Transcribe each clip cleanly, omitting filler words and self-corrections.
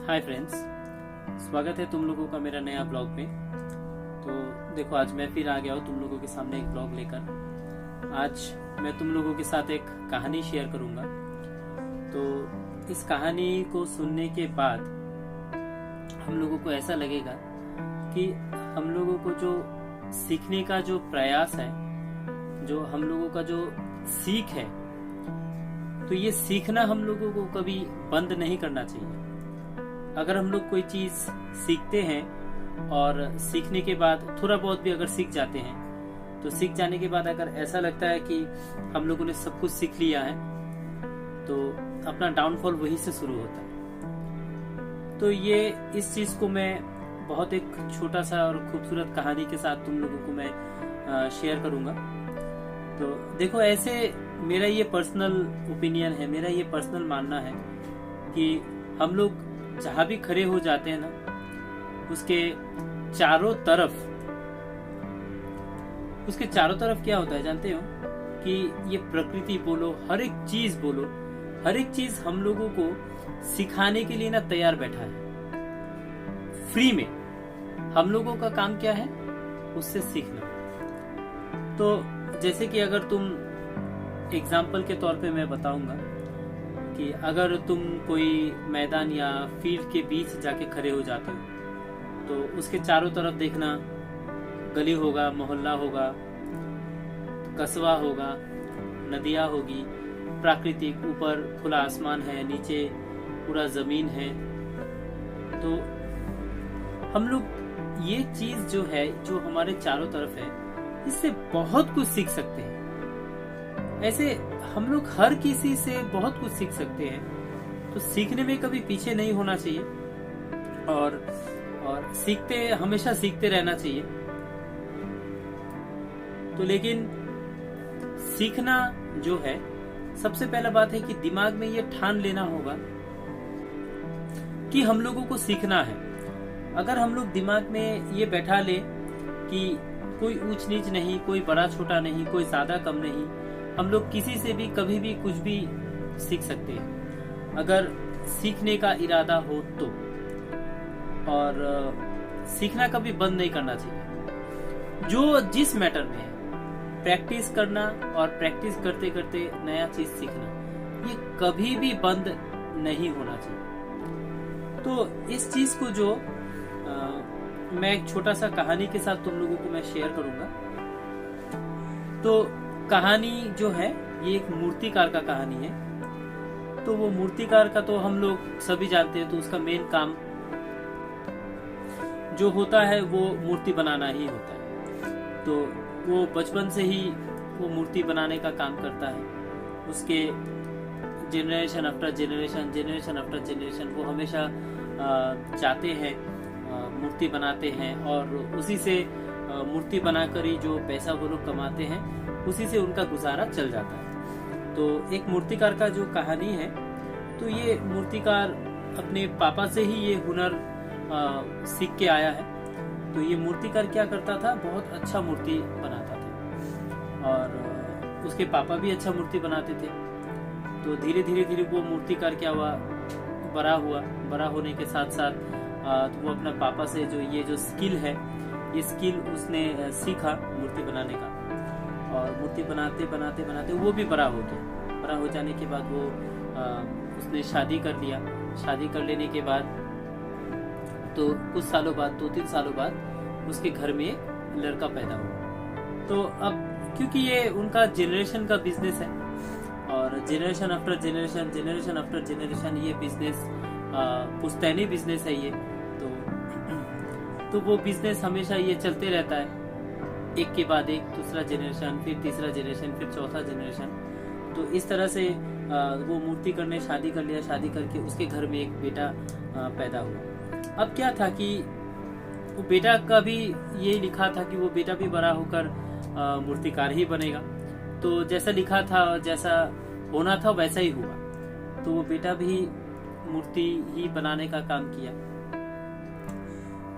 Hi friends, स्वागत है तुम लोगों का मेरा नया ब्लॉग में। तो देखो, आज मैं फिर आ गया हूँ तुम लोगों के सामने एक ब्लॉग लेकर। आज मैं तुम लोगों के साथ एक कहानी शेयर करूंगा। तो इस कहानी को सुनने के बाद हम लोगों को ऐसा लगेगा कि हम लोगों को जो सीखने का जो प्रयास है, जो हम लोगों का जो सीख है, तो ये सीखना हम लोगों को कभी बंद नहीं करना चाहिए। अगर हम लोग कोई चीज सीखते हैं और सीखने के बाद थोड़ा बहुत भी अगर सीख जाते हैं, तो सीख जाने के बाद अगर ऐसा लगता है कि हम लोगों ने सब कुछ सीख लिया है, तो अपना डाउनफॉल वहीं से शुरू होता है। तो ये इस चीज को मैं बहुत एक छोटा सा और खूबसूरत कहानी के साथ तुम लोगों को मैं शेयर करूंगा। तो देखो, ऐसे मेरा ये पर्सनल ओपिनियन है, मेरा ये पर्सनल मानना है कि हम लोग जहां भी खड़े हो जाते हैं ना, उसके चारों तरफ क्या होता है जानते हो? कि ये प्रकृति बोलो, हर एक चीज बोलो, हर एक चीज हम लोगों को सिखाने के लिए ना तैयार बैठा है फ्री में। हम लोगों का काम क्या है? उससे सीखना। तो जैसे कि अगर तुम एग्जाम्पल के तौर पे मैं बताऊंगा कि अगर तुम कोई मैदान या फील्ड के बीच जाके खड़े हो जाते हो, तो उसके चारों तरफ देखना, गली होगा, मोहल्ला होगा, कस्बा होगा, नदियां होगी, प्राकृतिक, ऊपर खुला आसमान है, नीचे पूरा जमीन है। तो हम लोग ये चीज जो है, जो हमारे चारों तरफ है, इससे बहुत कुछ सीख सकते हैं। ऐसे हम लोग हर किसी से बहुत कुछ सीख सकते हैं। तो सीखने में कभी पीछे नहीं होना चाहिए और हमेशा सीखते रहना चाहिए। तो लेकिन सीखना जो है, सबसे पहला बात है कि दिमाग में ये ठान लेना होगा कि हम लोगों को सीखना है। अगर हम लोग दिमाग में ये बैठा ले कि कोई ऊंच नीच नहीं, कोई बड़ा छोटा नहीं, कोई ज्यादा कम नहीं, हम लोग किसी से भी कभी भी कुछ भी सीख सकते हैं अगर सीखने का इरादा हो तो। और सीखना कभी बंद नहीं करना चाहिए। जो जिस मैटर में है, प्रैक्टिस करना और प्रैक्टिस करते करते नया चीज सीखना, ये कभी भी बंद नहीं होना चाहिए। तो इस चीज को जो मैं एक छोटा सा कहानी के साथ तुम लोगों को मैं शेयर करूंगा। तो कहानी जो है, ये एक मूर्तिकार का कहानी है। तो वो मूर्तिकार का तो हम लोग सभी जानते हैं। तो उसका मेन काम जो होता है वो मूर्ति बनाना ही होता है। तो वो बचपन से ही वो मूर्ति बनाने का काम करता है। उसके जेनरेशन आफ्टर जेनरेशन वो हमेशा चाहते हैं, मूर्ति बनाते हैं, और उसी से मूर्ति बनाकर ही जो पैसा वो लोग कमाते हैं, उसी से उनका गुजारा चल जाता है। तो एक मूर्तिकार का जो कहानी है, तो ये मूर्तिकार अपने पापा से ही ये हुनर सीख के आया है। तो ये मूर्तिकार क्या करता था? बहुत अच्छा मूर्ति बनाता था, और उसके पापा भी अच्छा मूर्ति बनाते थे। तो धीरे धीरे वो मूर्तिकार क्या हुआ, बड़ा होने के साथ साथ तो वो अपना पापा से जो स्किल है, ये स्किल उसने सीखा मूर्ति बनाने का। और मूर्ति बनाते वो भी बड़ा हो गया। बड़ा हो जाने के बाद वो उसने शादी कर लिया। शादी कर लेने के बाद तो कुछ सालों बाद, 2-3 सालों बाद, उसके घर में एक लड़का पैदा हुआ। तो अब क्योंकि ये उनका जनरेशन का बिजनेस है, और जनरेशन आफ्टर जनरेशन ये बिजनेस पुश्तैनी बिजनेस है ये। तो वो बिजनेस हमेशा ये चलते रहता है, एक के बाद एक, दूसरा जनरेशन, फिर तीसरा जनरेशन, फिर चौथा जनरेशन। तो इस तरह से वो मूर्ति करने शादी कर लिया। शादी करके उसके घर में एक बेटा पैदा हुआ। अब क्या था कि वो बेटा का भी ये लिखा था कि वो बेटा भी बड़ा होकर मूर्तिकार ही बनेगा। तो जैसा लिखा था, जैसा होना था, वैसा ही हुआ। तो वो बेटा भी मूर्ति ही बनाने का काम किया।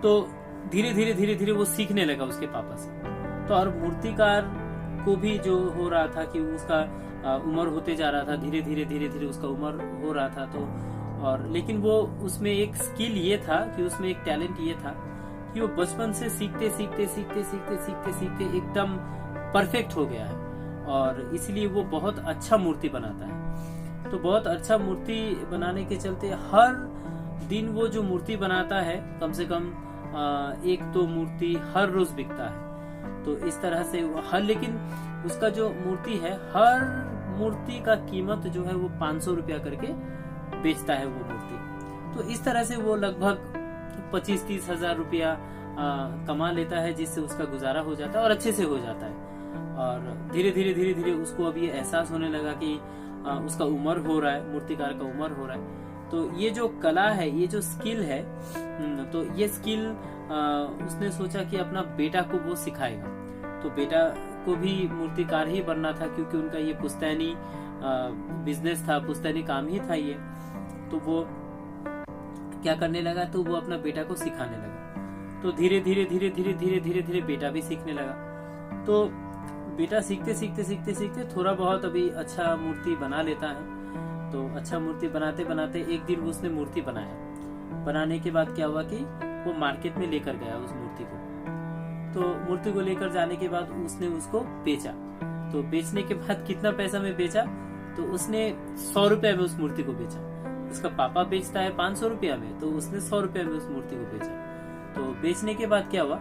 तो धीरे धीरे वो सीखने लगा उसके पापा से। तो और मूर्तिकार को भी जो हो रहा था कि उसका उम्र होते जा रहा था, धीरे धीरे उसका उम्र हो रहा था। तो और लेकिन वो उसमें एक स्किल ये था कि उसमें एक टैलेंट ये था कि वो बचपन से सीखते सीखते सीखते सीखते सीखते सीखते एकदम परफेक्ट हो गया है, और इसलिए वो बहुत अच्छा मूर्ति बनाता है। तो बहुत अच्छा मूर्ति बनाने के चलते हर दिन वो जो मूर्ति बनाता है कम से कम एक तो मूर्ति हर रोज बिकता है। तो इस तरह से हर, लेकिन उसका जो मूर्ति है, हर मूर्ति का कीमत जो है वो 500 रुपया करके बेचता है वो मूर्ति। तो इस तरह से वो लगभग 25-30 हजार रुपया कमा लेता है, जिससे उसका गुजारा हो जाता है और अच्छे से हो जाता है। और धीरे धीरे उसको अभी एहसास होने लगा कि उसका उम्र हो रहा है, मूर्तिकार का उम्र हो रहा है। तो ये जो कला है, ये जो स्किल है, तो ये स्किल उसने सोचा कि अपना बेटा को वो सिखाएगा। तो बेटा को भी मूर्तिकार ही बनना था, क्योंकि उनका ये पुश्तैनी बिजनेस था, पुश्तैनी काम ही था ये। तो वो क्या करने लगा, तो वो अपना बेटा को सिखाने लगा। तो धीरे धीरे बेटा भी सीखने लगा। तो बेटा सीखते सीखते सीखते सीखते थोड़ा बहुत अभी अच्छा मूर्ति बना लेता है। तो अच्छा मूर्ति बनाते बनाते एक दिन उसने मूर्ति बनाया। बनाने के बाद क्या हुआ कि वो मार्केट में लेकर गया उस मूर्ति को। तो मूर्ति को लेकर जाने के बाद उसने उसको बेचा। तो बेचने के बाद कितना पैसा में बेचा, तो उसने 100 रुपया में उस मूर्ति को बेचा। उसका पापा बेचता है 500 रुपया में, तो उसने 100 रुपया में उस मूर्ति को बेचा। तो बेचने के बाद क्या हुआ,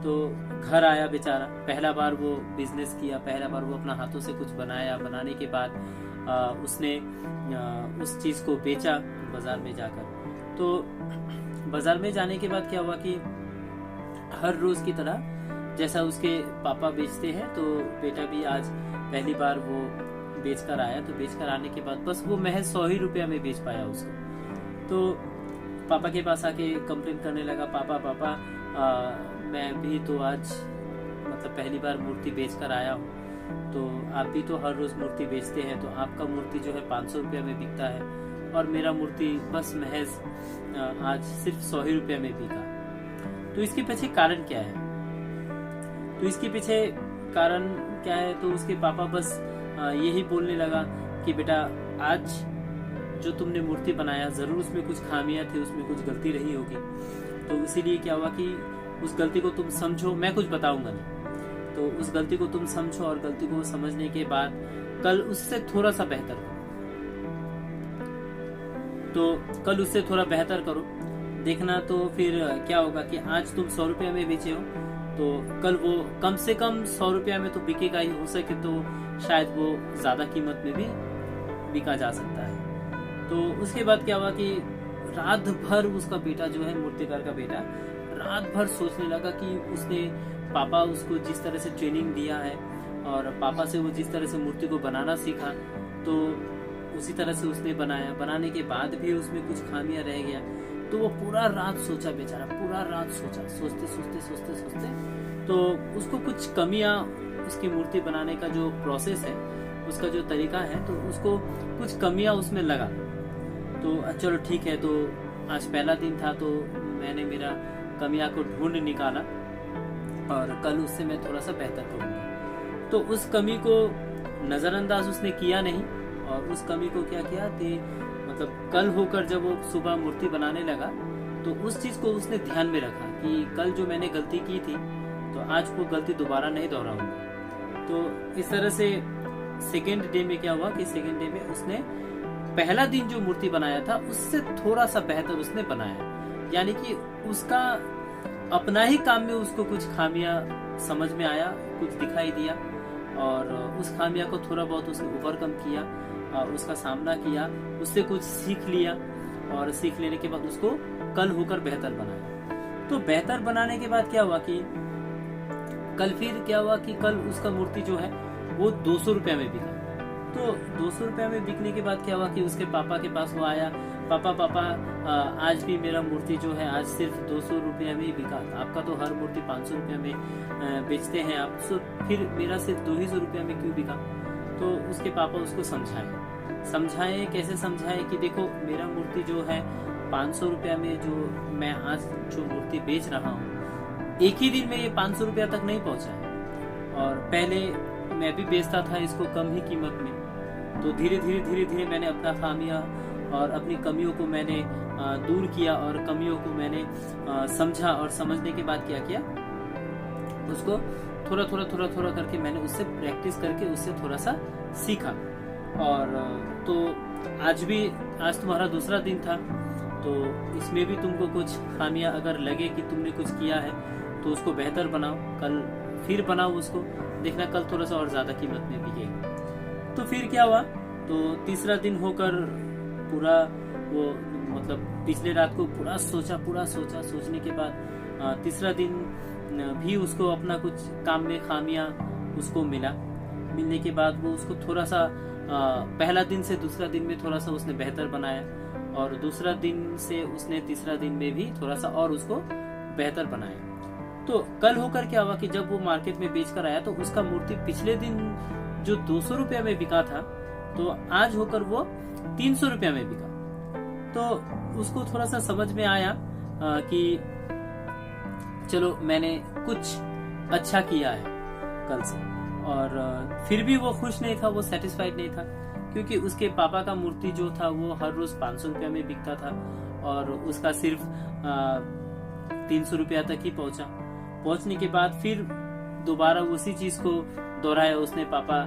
तो घर आया बेचारा, पहला बार वो बिजनेस किया, पहला बार वो अपना हाथों से कुछ बनाया। बनाने के बाद उसने उस चीज को बेचा बाजार में जाकर। तो बाजार में जाने के बाद क्या हुआ कि हर रोज की तरह जैसा उसके पापा बेचते हैं, तो बेटा भी आज पहली बार वो बेचकर आया। तो बेचकर आने के बाद बस वो महज 100 ही रुपया में बेच पाया उसको। तो पापा के पास आके कंप्लेन करने लगा, पापा मैं भी तो आज मतलब पहली बार मूर्ति बेचकर आया हूँ, तो आप भी तो हर रोज मूर्ति बेचते हैं, तो आपका मूर्ति जो है 500 रुपया में बिकता है और मेरा मूर्ति बस महज आज सिर्फ 100 ही रुपया में बिका। तो इसके पीछे कारण क्या है? तो इसके पीछे कारण क्या है, तो उसके पापा बस यही बोलने लगा कि बेटा आज जो तुमने मूर्ति बनाया जरूर उसमें कुछ खामियां थी, उसमें कुछ गलती रही होगी। तो इसीलिए क्या हुआ कि उस गलती को तुम समझो, मैं कुछ बताऊंगा नहीं, तो उस गलती को तुम समझो और गलती को समझने के बाद कल उससे थोड़ा सा बेहतर करो। तो कल उससे थोड़ा बेहतर करो, देखना तो फिर क्या होगा कि आज तुम 100 रुपया में बेचे हो, तो कल वो कम से कम 100 रुपया में तो बिकेगा ही, हो सके तो शायद वो ज्यादा कीमत में भी बिका जा सकता है। तो उसके बाद क्या हुआ कि रात भर उसका बेटा जो है, मूर्तिकार का बेटा, रात भर सोचने लगा कि उसने पापा उसको जिस तरह से ट्रेनिंग दिया है और पापा से वो जिस तरह से मूर्ति को बनाना सीखा, तो उसी तरह से उसने बनाया। बनाने के बाद भी उसमें कुछ खामियां रह गया, तो वो पूरा रात सोचा बेचारा, पूरा रात सोचा, सोचते सोचते सोचते सोचते तो उसको कुछ कमियां, उसकी मूर्ति बनाने का जो प्रोसेस है, उसका जो तरीका है, तो उसको कुछ कमियां उसमें लगा। तो चलो ठीक है, तो आज पहला दिन था, तो मैंने मेरा कमियां को ढूंढ निकाला और कल उससे मैं थोड़ा सा बेहतर करूंगा। तो उस कमी को नजरअंदाज उसने किया नहीं, और उस कमी को क्या किया कि मतलब कल होकर जब वो सुबह मूर्ति बनाने लगा, तो उस चीज को उसने ध्यान में रखा कि कल जो मैंने गलती की थी, तो आज वो गलती दोबारा नहीं दोहराऊंगा। तो इस तरह से सेकेंड डे में क्या हुआ कि सेकेंड डे में उसने पहला दिन जो मूर्ति बनाया था उससे थोड़ा सा बेहतर उसने बनाया। यानी कि उसका अपना ही काम में उसको कुछ खामियां समझ में आया, कुछ दिखाई दिया, और उस खामियां को थोड़ा बहुत उसने ओवरकम किया, उसका सामना किया, उससे कुछ सीख लिया, और सीख लेने के बाद उसको कल होकर बेहतर बनाया। तो बेहतर बनाने के बाद क्या हुआ कि कल फिर क्या हुआ कि कल उसका मूर्ति जो है वो 200 रुपया में बिका। तो 200 रुपया में बिकने के बाद क्या हुआ कि उसके पापा के पास वो आया, पापा आज भी मेरा मूर्ति जो है आज सिर्फ 200 रुपया में ही बिका, आपका तो हर मूर्ति 500 रुपया में बेचते हैं आप, तो फिर मेरा सिर्फ 200 रुपया में क्यों बिका? तो उसके पापा उसको समझाए, कैसे समझाए कि देखो मेरा मूर्ति जो है 500 रुपया में जो मैं आज जो मूर्ति बेच रहा हूँ, एक ही दिन में ये 500 रुपया तक नहीं पहुंचा है, और पहले मैं भी बेचता था इसको कम ही कीमत में। तो धीरे धीरे मैंने अपना खामियां और अपनी कमियों को मैंने दूर किया और कमियों को मैंने समझा और समझने के बाद क्या किया, उसको थोड़ा करके मैंने उससे प्रैक्टिस करके उससे थोड़ा सा सीखा। और तो आज तुम्हारा दूसरा दिन था, तो इसमें भी तुमको कुछ खामियां अगर लगे कि तुमने कुछ किया है तो उसको बेहतर बनाओ, कल फिर बनाओ उसको, देखना कल थोड़ा सा और ज्यादा कीमत में बिकेगा। तो फिर क्या हुआ, तो तीसरा दिन होकर पूरा वो मतलब पिछले रात को पूरा सोचा, सोचने के बाद तीसरा दिन भी उसको अपना कुछ काम में खामियां उसको मिलने के बाद वो उसको थोड़ा सा पहला दिन से दूसरा दिन में थोड़ा सा उसने बेहतर बनाया, और दूसरा दिन से उसने तीसरा दिन में भी थोड़ा सा और उसको बेहतर बनाया। तो कल होकर क्या हुआ कि जब वो मार्केट में बेच कर आया तो उसका मूर्ति पिछले दिन जो 200 रुपया में बिका था, तो आज होकर वो 300 रुपया में बिका। तो उसको थोड़ा सा समझ में आया कि चलो मैंने कुछ अच्छा किया है कल से। और फिर भी वो खुश नहीं था, वो सेटिस्फाइड नहीं था, क्योंकि उसके पापा का मूर्ति जो था वो हर रोज 500 रुपया में बिकता था और उसका सिर्फ 300 रुपया तक ही पहुंचने के बाद फिर दोबारा उसी चीज को दोहराया उसने, पापा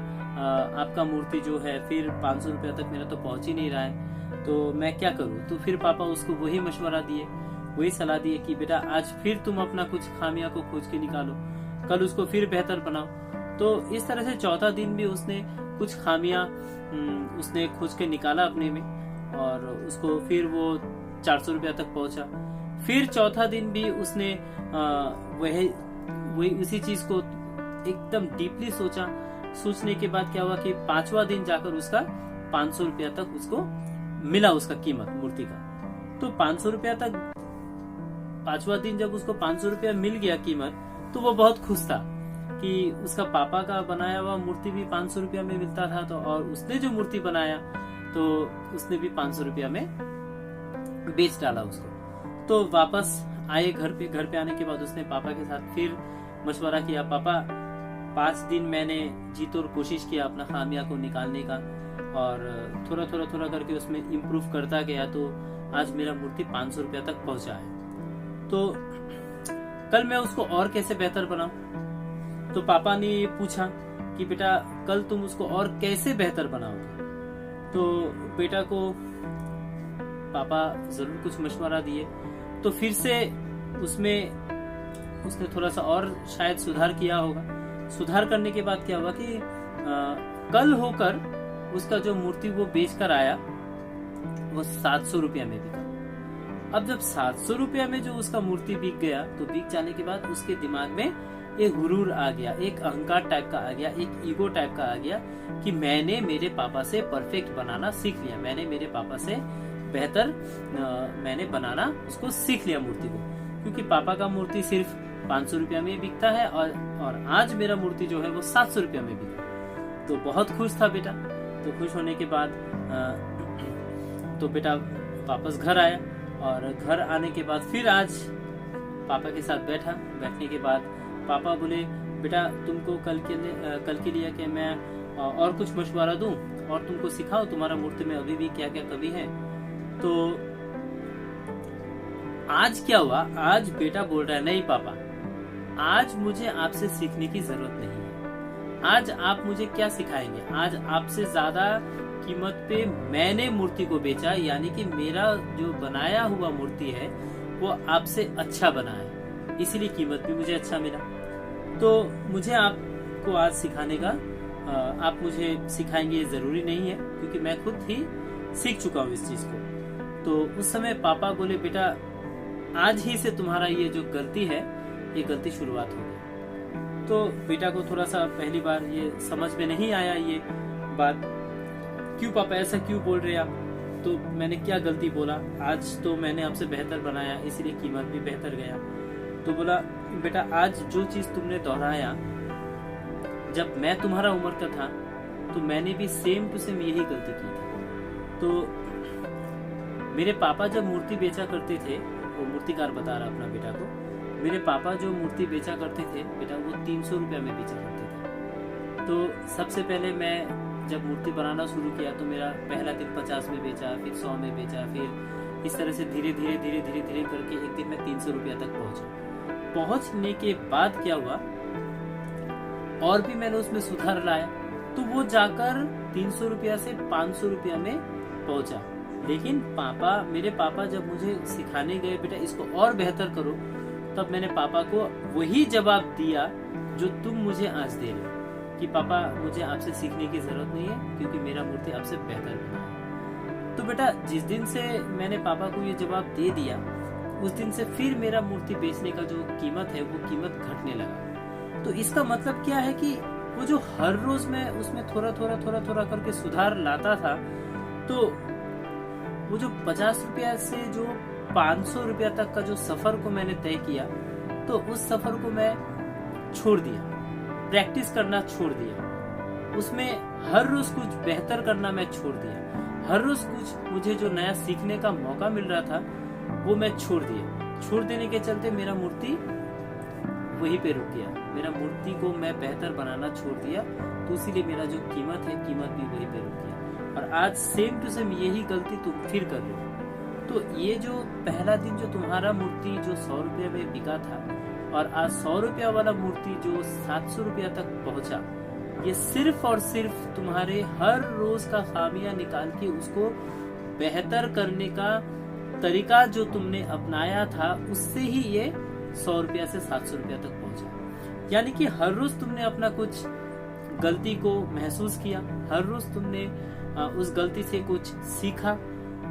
आपका मूर्ति जो है फिर 500 रुपया तक मेरा तो पहुंच ही नहीं रहा है, तो मैं क्या करूं। तो फिर पापा उसको वही मशवरा दिए, वही सलाह दिए कि बेटा आज फिर तुम अपना कुछ खामियां को खोज के निकालो, कल उसको फिर बेहतर बनाओ। तो इस तरह से चौथा दिन भी उसने कुछ खामियां उसने खोज के निकाला अपने में, और उसको फिर वो 400 रुपया तक पहुंचा। फिर चौथा दिन भी उसने वही उसी चीज को एकदम डीपली सोचने के बाद क्या हुआ कि 5वां दिन जाकर उसका 500 रुपया तक उसको मिला, उसका कीमत मूर्ति का। तो 500 रुपया तक 5वां दिन जब उसको 500 रुपया मिल गया कीमत, तो वो बहुत खुश था कि उसका पापा का बनाया हुआ मूर्ति भी 500 रुपया में मिलता था, तो और उसने जो मूर्ति बनाया तो उसने भी 500 रुपया में बेच डाला उसको। तो वापस आए घर पे आने के बाद उसने पापा के साथ फिर मशवरा किया, पापा 5 दिन मैंने जी तोड़ कोशिश किया अपना खामिया को निकालने का, और थोड़ा करके उसमें इम्प्रूव करता गया, तो आज मेरा मूर्ति 500 रुपया तक पहुंचा है। तो कल मैं उसको और कैसे बेहतर बनाऊं। तो पापा ने पूछा कि बेटा कल तुम उसको और कैसे बेहतर बनाओगे। तो बेटा को पापा जरूर कुछ मशवरा दिए, तो फिर से उसने थोड़ा सा और शायद सुधार किया होगा। सुधार करने के बाद क्या हुआ कि कल होकर उसका जो मूर्ति वो बेच कर आया वो 700 रुपया में बिका। अब जब 700 रुपया में जो उसका मूर्ति बिक गया, तो बिक जाने के बाद उसके दिमाग में एक गुरूर आ गया, एक अहंकार टाइप का आ गया, एक ईगो टाइप का आ गया कि मैंने मेरे पापा से परफेक्ट बनाना सीख लिया, मैंने मेरे पापा से बेहतर मैंने बनाना उसको सीख लिया मूर्ति को, क्योंकि पापा का मूर्ति सिर्फ 500 रुपया में बिकता है और आज मेरा मूर्ति जो है वो 700 रुपया में बिका। तो बहुत खुश था बेटा। तो खुश होने के बाद तो बेटा वापस घर आया, और घर आने के बाद फिर आज पापा के साथ बैठने के बाद पापा बोले बेटा तुमको कल के लिए कि मैं और कुछ मशवरा दूं और तुमको सिखाओ, तुम्हारा मूर्ति में अभी भी क्या क्या कमी है। तो आज क्या हुआ, आज बेटा बोल रहा है नहीं पापा, आज मुझे आपसे सीखने की जरूरत नहीं है, आज आप मुझे क्या सिखाएंगे। आज आपसे ज्यादा कीमत पे मैंने मूर्ति को बेचा, यानी कि मेरा जो बनाया हुआ मूर्ति है वो आपसे अच्छा बना है, इसीलिए कीमत भी मुझे अच्छा मिला। तो मुझे आपको आज सिखाने का आप मुझे सिखाएंगे जरूरी नहीं है, क्योंकि मैं खुद ही सीख चुका हूँ इस चीज को। तो उस समय पापा बोले बेटा आज ही से तुम्हारा ये जो गलती है ये गलती शुरुआत हो गई। तो बेटा को थोड़ा सा पहली बार ये समझ में नहीं आया ये बात, क्यों पापा ऐसा क्यों बोल रहे आप, तो मैंने क्या गलती बोला, आज तो मैंने आपसे बेहतर बनाया इसीलिए कीमत भी बेहतर गया। तो बोला बेटा आज जो चीज तुमने दोहराया, जब मैं तुम्हारा उम्र का था तो मैंने भी सेम टू सेम यही गलती की थी। तो मेरे पापा जब मूर्ति बेचा करते थे, वो मूर्तिकार बता रहा अपना बेटा को, मेरे पापा जो मूर्ति बेचा करते थे बेटा वो 300 रुपया में बेचा करते थे। तो सबसे पहले मैं जब मूर्ति बनाना शुरू किया तो मेरा पहला दिन 50 में बेचा, फिर 100 में बेचा, फिर इस तरह से धीरे धीरे करके एक दिन मैं 300 रुपया तक पहुंचा। पहुंचने के बाद क्या हुआ, और भी मैंने उसमें सुधार लाया, तो वो जाकर 300 रुपया से 500 रुपया में पहुंचा। लेकिन मेरे पापा जब मुझे सिखाने गए, बेटा इसको और बेहतर करो, तब मैंने पापा को वही जवाब दिया जो तुम मुझे आज दे रहे हो, कि पापा मुझे आपसे सीखने की जरूरत नहीं है, क्योंकि मेरा मूर्ति आपसे बेहतर बना है। तो बेटा जिस दिन से मैंने पापा को ये जवाब दे दिया, उस दिन से फिर मेरा मूर्ति बेचने का जो कीमत है वो कीमत घटने लगा। तो इसका मतलब क्या है कि वो जो हर रोज मैं उसमें थोड़ा करके सुधार लाता था, तो वो जो 50 रुपया से जो 500 रुपया तक का जो सफर को मैंने तय किया, तो उस सफर को मैं छोड़ दिया, प्रैक्टिस करना छोड़ दिया, उसमें हर रोज कुछ बेहतर करना मैं छोड़ दिया, हर रोज कुछ मुझे जो नया सीखने का मौका मिल रहा था वो मैं छोड़ दिया। छोड़ देने के चलते मेरा मूर्ति वहीं पे रुक गया, मेरा मूर्ति को मैं बेहतर बनाना छोड़ दिया, तो इसीलिए मेरा जो कीमत है कीमत भी वहीं पे रुक गया। और आज सेम टू सेम यही गलती तुम फिर कर रहे हो। तो ये जो पहला दिन जो तुम्हारा मूर्ति जो 100 रुपया में बिका था, और आज 100 रुपया वाला मूर्ति जो 700 रुपया तक पहुंचा, ये सिर्फ और सिर्फ तुम्हारे हर रोज का खामियां निकाल के उसको बेहतर करने का तरीका जो तुमने अपनाया था, उससे ही ये 100 रुपया से 700 रुपया तक पहुंचा। यानी कि हर रोज तुमने अपना कुछ गलती को महसूस किया, हर रोज तुमने उस गलती से कुछ सीखा,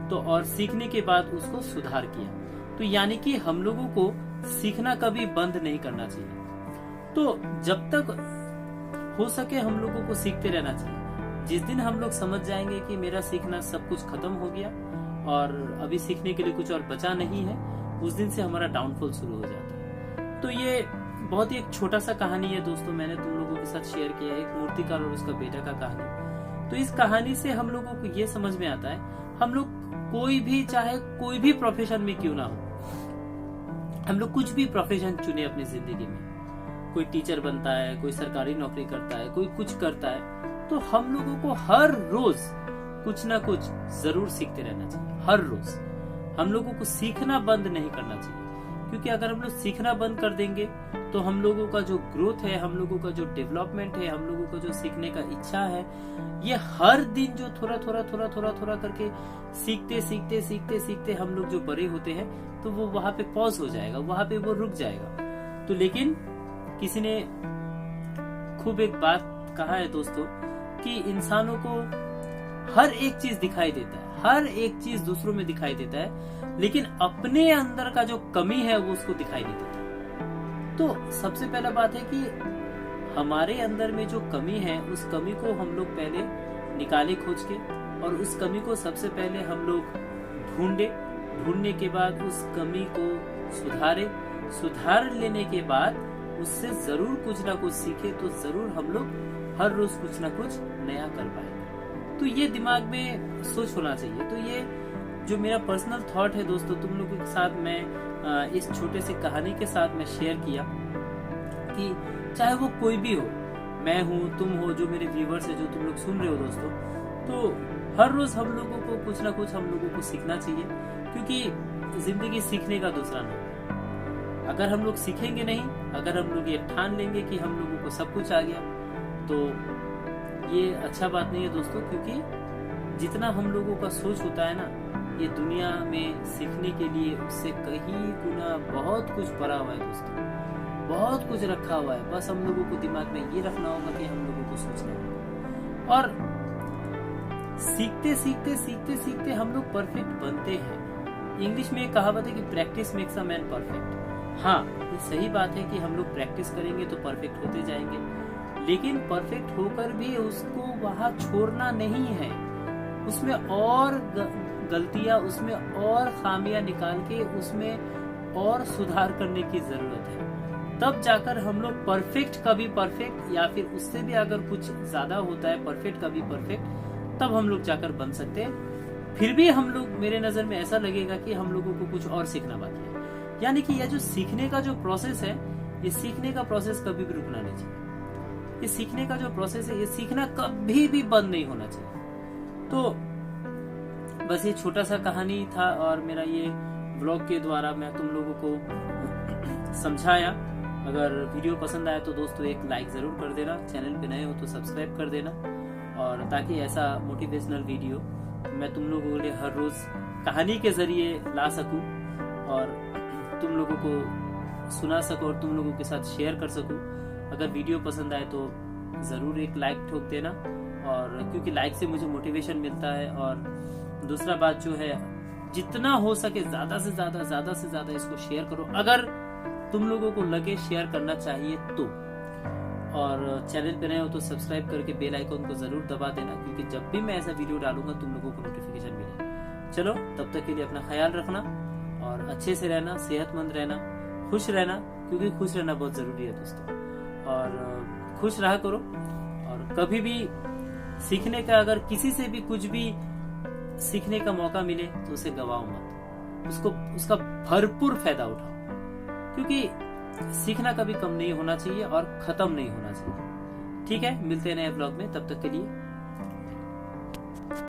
तो और सीखने के बाद उसको सुधार किया। तो यानी कि हम लोगों को सीखना कभी बंद नहीं करना चाहिए। तो जब तक हो सके हम लोगों को सीखते रहना चाहिए। जिस दिन हम लोग समझ जाएंगे कि मेरा सीखना सब कुछ खत्म हो गया और अभी सीखने के लिए कुछ और बचा नहीं है, उस दिन से हमारा डाउनफॉल शुरू हो जाता है। तो ये बहुत ही एक छोटा सा कहानी है दोस्तों, मैंने तुम लोगों के साथ शेयर किया है, एक मूर्तिकार और उसका बेटा का कहानी। तो इस कहानी से हम लोगों को ये समझ में आता है, हम लोग कोई भी, चाहे कोई भी प्रोफेशन में क्यों ना हो, हम लोग कुछ भी प्रोफेशन चुने अपनी जिंदगी में, कोई टीचर बनता है, कोई सरकारी नौकरी करता है, कोई कुछ करता है, तो हम लोगों को हर रोज कुछ ना कुछ जरूर सीखते रहना चाहिए। हर रोज हम लोगों को सीखना बंद नहीं करना चाहिए, क्योंकि अगर हम लोग सीखना बंद कर देंगे तो हम लोगों का जो ग्रोथ है, हम लोगों का जो डेवलपमेंट है, हम लोगों का जो सीखने का इच्छा है, ये हर दिन जो थोड़ा करके सीखते हम लोग जो बड़े होते हैं, तो वो वहां पे पॉज हो जाएगा, वहां पे वो रुक जाएगा। तो लेकिन किसी ने खूब एक बात कहा है दोस्तों, कि इंसानों को हर एक चीज दिखाई देता है, हर एक चीज दूसरों में दिखाई देता है, लेकिन अपने अंदर का जो कमी है वो उसको दिखाई नहीं देता। तो सबसे पहला बात है कि हमारे अंदर में जो कमी है, उस कमी को हम लोग पहले निकाले खोज के, और उस कमी को सबसे पहले हम लोग ढूंढने के बाद उस कमी को सुधार लेने के बाद उससे जरूर कुछ ना कुछ सीखे, तो जरूर हम लोग हर रोज कुछ ना कुछ नया कर पाएंगे। तो ये दिमाग में सोच होना चाहिए। तो ये जो मेरा पर्सनल थॉट है दोस्तों, तुम लोगों के साथ मैं इस छोटे से कहानी के साथ मैं शेयर किया, कि चाहे वो कोई भी हो, मैं हूँ, तुम हो, जो मेरे व्यूवर्स है, जो तुम लोग सुन रहे हो दोस्तों, तो हर रोज हम लोगों को कुछ ना कुछ हम लोगों को सीखना चाहिए, क्योंकि जिंदगी सीखने का दूसरा नाम है। अगर हम लोग सीखेंगे नहीं, अगर हम लोग ये ठान लेंगे कि हम लोगों को सब कुछ आ गया, तो ये अच्छा बात नहीं है दोस्तों, क्योंकि जितना हम लोगों का सोच होता है ना, ये दुनिया में सीखने के लिए उससे कहीं गुना बहुत कुछ भरा हुआ है दोस्तों, बहुत कुछ रखा हुआ है। बस हम लोगों को दिमाग में ये रखना होगा कि हम लोगों को सोचना होगा, और सीखते हम लोग परफेक्ट बनते हैं। इंग्लिश में एक कहावत है कि practice makes a man perfect. हाँ, ये सही बात है कि हम लोग प्रैक्टिस करेंगे तो परफेक्ट होते जाएंगे, लेकिन परफेक्ट होकर भी उसको वहां छोड़ना नहीं है, उसमें और गलतियां, उसमें और खामियां निकाल के उसमें और सुधार करने की जरूरत है। तब जाकर हम लोग परफेक्ट का भी परफेक्ट, या फिर उससे भी अगर कुछ ज्यादा होता है परफेक्ट का भी परफेक्ट, तब हम लोग जाकर बन सकते हैं। फिर भी हम लोग, मेरे नजर में ऐसा लगेगा कि हम लोगों को कुछ और सीखना बाकी है। यानी कि यह जो सीखने का जो प्रोसेस है, ये सीखने का प्रोसेस कभी भी रुकना नहीं चाहिए। ये सीखने का जो प्रोसेस है, ये सीखना कभी भी बंद नहीं होना चाहिए। तो बस ये छोटा सा कहानी था और मेरा ये ब्लॉग के द्वारा मैं तुम लोगों को समझाया। अगर वीडियो पसंद आया तो दोस्तों एक लाइक जरूर कर देना, चैनल पे नए हो तो सब्सक्राइब कर देना, और ताकि ऐसा मोटिवेशनल वीडियो मैं तुम लोगों के लिए हर रोज कहानी के जरिए ला सकूं और तुम लोगों को सुना सकूं और तुम लोगों के साथ शेयर कर सकूं। अगर वीडियो पसंद आए तो जरूर एक लाइक ठोक देना, और क्योंकि लाइक से मुझे मोटिवेशन मिलता है। और दूसरा बात जो है, जितना हो सके ज्यादा से ज्यादा इसको शेयर करो, अगर तुम लोगों को लगे शेयर करना चाहिए तो। और चैनल पे नए हो तो सब्सक्राइब करके बेल आइकन को जरूर दबा देना, क्योंकि जब भी मैं ऐसा वीडियो डालूंगा तुम लोगों को नोटिफिकेशन मिलेगा। चलो तब तक के लिए अपना ख्याल रखना और अच्छे से रहना, सेहतमंद रहना, खुश रहना, क्योंकि खुश रहना बहुत जरूरी है दोस्तों। और खुश रहा करो, और कभी भी सीखने का, अगर किसी से भी कुछ भी सीखने का मौका मिले तो उसे गवाओ मत, उसका भरपूर फायदा उठाओ, क्योंकि सीखना कभी कम नहीं होना चाहिए और खत्म नहीं होना चाहिए। ठीक है, मिलते हैं नए ब्लॉग में, तब तक के लिए